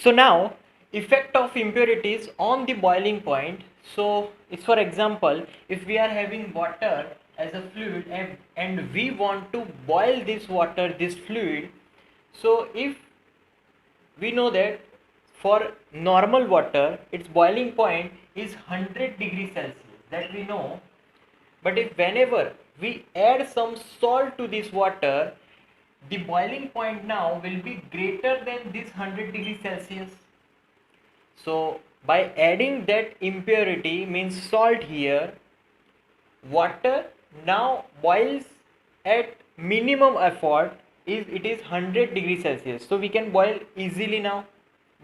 So now, effect of impurities on the boiling point. So it's, for example, if we are having water as a fluid and we want to boil this water, this fluid. So if we know that for normal water its boiling point is 100 degrees Celsius, that we know. But if whenever we add some salt to this water, the boiling point now will be greater than this 100 degrees Celsius. So by adding that impurity, means salt here, water now boils at minimum effort, it is 100 degrees Celsius. So we can boil easily now.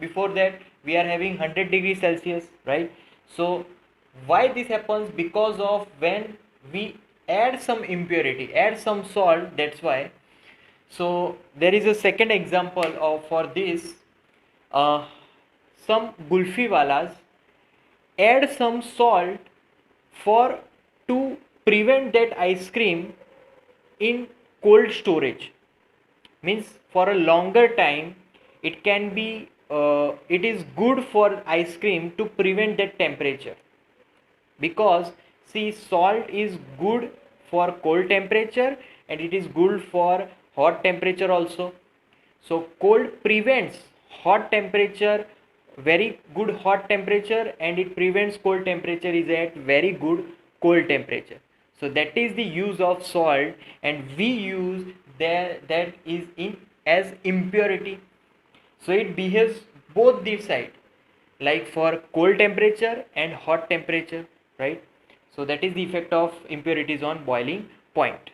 Before that we are having 100 degrees Celsius, right? So why this happens? Because of when we add some impurity, add some salt, that's why. So there is a second example of for this. Some gulfi walas add some salt for to prevent that ice cream in cold storage, means for a longer time it can be it is good for ice cream to prevent that temperature, because see, salt is good for cold temperature and it is good for hot temperature also. So cold prevents hot temperature, very good hot temperature, and it prevents cold temperature is at very good cold temperature. So that is the use of salt, and we use that is in as impurity. So it behaves both the side, like for cold temperature and hot temperature, right? So that is the effect of impurities on boiling point.